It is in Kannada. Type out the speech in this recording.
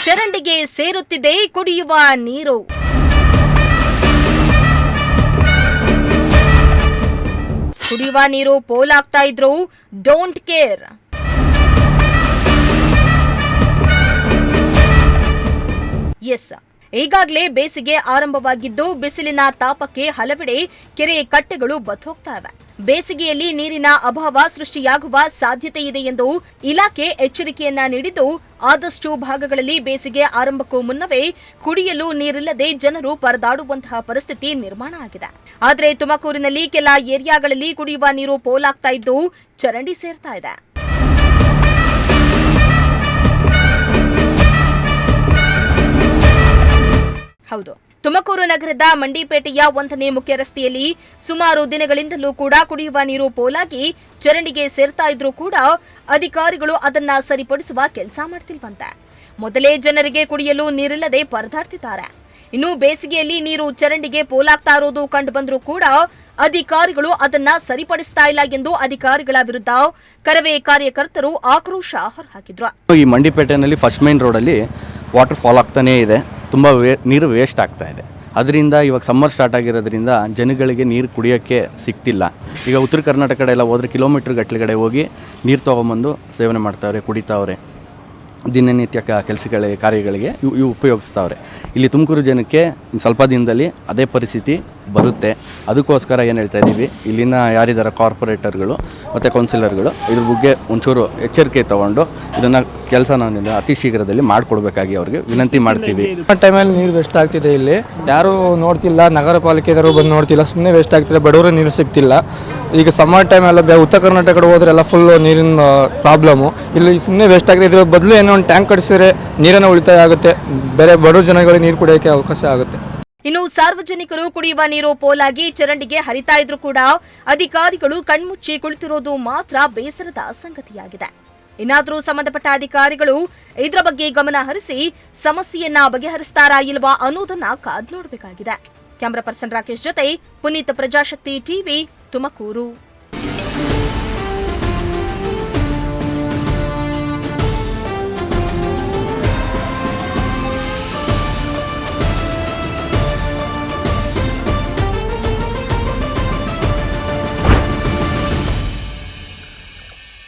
ಚರಂಡಿಗೆ ಸೇರುತ್ತಿದೆ ಕುಡಿಯುವ ನೀರು. ಕುಡಿಯುವ ನೀರು ಪೋಲಾಗ್ತಾ ಇದ್ರು ಡೋಂಟ್ ಕೇರ್. ಎಸ್, ಈಗಾಗಲೇ ಬೇಸಿಗೆ ಆರಂಭವಾಗಿದ್ದು ಬಿಸಿಲಿನ ತಾಪಕ್ಕೆ ಹಲವೆಡೆ ಕೆರೆ ಕಟ್ಟೆಗಳು ಬತ್ತೋಗ್ತಾ ಇವೆ. ಬೇಸಿಗೆಯಲ್ಲಿ ನೀರಿನ ಅಭಾವ ಸೃಷ್ಟಿಯಾಗುವ ಸಾಧ್ಯತೆ ಇದೆ ಎಂದು ಇಲಾಖೆ ಎಚ್ಚರಿಕೆಯನ್ನ ನೀಡಿದ್ದು, ಆದಷ್ಟು ಭಾಗಗಳಲ್ಲಿ ಬೇಸಿಗೆ ಆರಂಭಕ್ಕೂ ಮುನ್ನವೇ ಕುಡಿಯಲು ನೀರಿಲ್ಲದೆ ಜನರು ಪರದಾಡುವಂತಹ ಪರಿಸ್ಥಿತಿ ನಿರ್ಮಾಣ ಆಗಿದೆ. ಆದರೆ ತುಮಕೂರಿನಲ್ಲಿ ಕೆಲ ಏರಿಯಾಗಳಲ್ಲಿ ಕುಡಿಯುವ ನೀರು ಪೋಲಾಗ್ತಾ ಇದ್ದು ಚರಂಡಿ ಸೇರ್ತಾ ಇದೆ. ಹೌದು, ತುಮಕೂರು ನಗರದ ಮಂಡಿಪೇಟೆಯ 1ನೇ ಮುಖ್ಯ ರಸ್ತೆಯಲ್ಲಿ ಸುಮಾರು ದಿನಗಳಿಂದಲೂ ಕೂಡ ಕುಡಿಯುವ ನೀರು ಪೋಲಾಗಿ ಚರಂಡಿಗೆ ಸೇರ್ತಾ ಇದ್ರೂ ಕೂಡ ಅಧಿಕಾರಿಗಳು ಅದನ್ನ ಸರಿಪಡಿಸುವ ಕೆಲಸ ಮಾಡ್ತಿಲ್ವಂತೆ. ಮೊದಲೇ ಜನರಿಗೆ ಕುಡಿಯಲು ನೀರಿಲ್ಲದೆ ಪರದಾಡ್ತಿದ್ದಾರೆ. ಇನ್ನು ಬೇಸಿಗೆಯಲ್ಲಿ ನೀರು ಚರಂಡಿಗೆ ಪೋಲಾಗ್ತಾ ಇರೋದು ಕಂಡು ಬಂದರೂ ಕೂಡ ಅಧಿಕಾರಿಗಳು ಅದನ್ನ ಸರಿಪಡಿಸ್ತಾ ಇಲ್ಲ ಎಂದು ಅಧಿಕಾರಿಗಳ ವಿರುದ್ಧ ಕರವೇ ಕಾರ್ಯಕರ್ತರು ಆಕ್ರೋಶ ಹೊರಹಾಕಿದ್ರು. ಈ ಮಂಡಿಪೇಟೆನಲ್ಲಿ ಫಸ್ಟ್ ಮೈನ್ ರೋಡಲ್ಲಿ ವಾಟರ್ ಫಾಲ್ ಆಗ್ತಾನೇ ಇದೆ. ತುಂಬ ನೀರು ವೇಸ್ಟ್ ಆಗ್ತಾ ಇದೆ. ಅದರಿಂದ ಇವಾಗ ಸಮ್ಮರ್ ಸ್ಟಾರ್ಟ್ ಆಗಿರೋದ್ರಿಂದ ಜನಗಳಿಗೆ ನೀರು ಕುಡಿಯೋಕ್ಕೆ ಸಿಗ್ತಿಲ್ಲ. ಈಗ ಉತ್ತರ ಕರ್ನಾಟಕ ಕಡೆ ಎಲ್ಲ ಹೋದರೆ ಕಿಲೋಮೀಟ್ರ್ ಗಟ್ಟಲೆಗಡೆ ಹೋಗಿ ನೀರು ತೊಗೊಂಬಂದು ಸೇವನೆ ಮಾಡ್ತಾವ್ರೆ, ಕುಡಿತಾವ್ರೆ. ದಿನನಿತ್ಯ ಕೆಲಸಗಳಿಗೆ ಕಾರ್ಯಗಳಿಗೆ ಇವು ಉಪಯೋಗಿಸ್ತಾವ್ರೆ. ಇಲ್ಲಿ ತುಮಕೂರು ಜನಕ್ಕೆ ಸ್ವಲ್ಪ ದಿನದಲ್ಲಿ ಅದೇ ಪರಿಸ್ಥಿತಿ ಬರುತ್ತೆ. ಅದಕ್ಕೋಸ್ಕರ ಏನು ಹೇಳ್ತಾ ಇದ್ದೀವಿ, ಇಲ್ಲಿನ ಯಾರಿದ್ದಾರೆ ಕಾರ್ಪೊರೇಟರ್ಗಳು ಮತ್ತು ಕೌನ್ಸಿಲರ್ಗಳು ಇದ್ರ ಬಗ್ಗೆ ಒಂಚೂರು ಎಚ್ಚರಿಕೆ ತೊಗೊಂಡು ಇದನ್ನು ಕೆಲಸನ ಅತಿ ಶೀಘ್ರದಲ್ಲಿ ಮಾಡಿಕೊಡ್ಬೇಕಾಗಿ ಅವ್ರಿಗೆ ವಿನಂತಿ ಮಾಡ್ತೀವಿ. ಟೈಮಲ್ಲಿ ನೀರು ವೇಸ್ಟ್ ಆಗ್ತಿದೆ. ಇಲ್ಲಿ ಯಾರೂ ನೋಡ್ತಿಲ್ಲ, ನಗರ ಪಾಲಿಕೆಯವರು ಬಂದು ನೋಡ್ತಿಲ್ಲ, ಸುಮ್ಮನೆ ವೇಸ್ಟ್ ಆಗ್ತಿದೆ. ಬಡವರು ನೀರು ಸಿಗ್ತಿಲ್ಲ. ಈಗ ಸಮ್ಮರ್ ಟೈಮೆಲ್ಲ ಉತ್ತರ ಕರ್ನಾಟಕ ಕಡೆ ಹೋದ್ರೆ ಎಲ್ಲ ಫುಲ್ಲು ನೀರಿನ ಪ್ರಾಬ್ಲಮ್ಮು. ಇಲ್ಲಿ ಸುಮ್ಮನೆ ವೇಸ್ಟ್ ಆಗಿದೆ. ಇದ್ರ ಬದಲು ಏನೋ ಒಂದು ಟ್ಯಾಂಕ್ ಕಡಿಸಿದ್ರೆ ನೀರನ್ನು ಉಳಿತಾಯ ಆಗುತ್ತೆ. ಬೇರೆ ಬಡವ ಜನಗಳಿಗೆ ನೀರು ಕುಡಿಯೋಕ್ಕೆ ಅವಕಾಶ ಆಗುತ್ತೆ. ಇನ್ನು ಸಾರ್ವಜನಿಕರು ಕುಡಿಯುವ ನೀರು ಪೋಲಾಗಿ ಚರಂಡಿಗೆ ಹರಿತಾ ಇದ್ರು ಕೂಡ ಅಧಿಕಾರಿಗಳು ಕಣ್ಮುಚ್ಚಿ ಕುಳಿತಿರೋದು ಮಾತ್ರ ಬೇಸರದ ಸಂಗತಿಯಾಗಿದೆ. ಇನ್ನಾದರೂ ಸಂಬಂಧಪಟ್ಟ ಅಧಿಕಾರಿಗಳು ಇದರ ಬಗ್ಗೆ ಗಮನ ಹರಿಸಿ ಸಮಸ್ಯೆಯನ್ನ ಬಗೆಹರಿಸ್ತಾರಾ ಇಲ್ವಾ ಅನ್ನೋದನ್ನ ಕಾದ್ ನೋಡಬೇಕಾಗಿದೆ. ಕ್ಯಾಮರಾ ಪರ್ಸನ್ ರಾಕೇಶ್ ಜೊತೆ ಪುನೀತ್, ಪ್ರಜಾಶಕ್ತಿ ಟಿವಿ, ತುಮಕೂರು.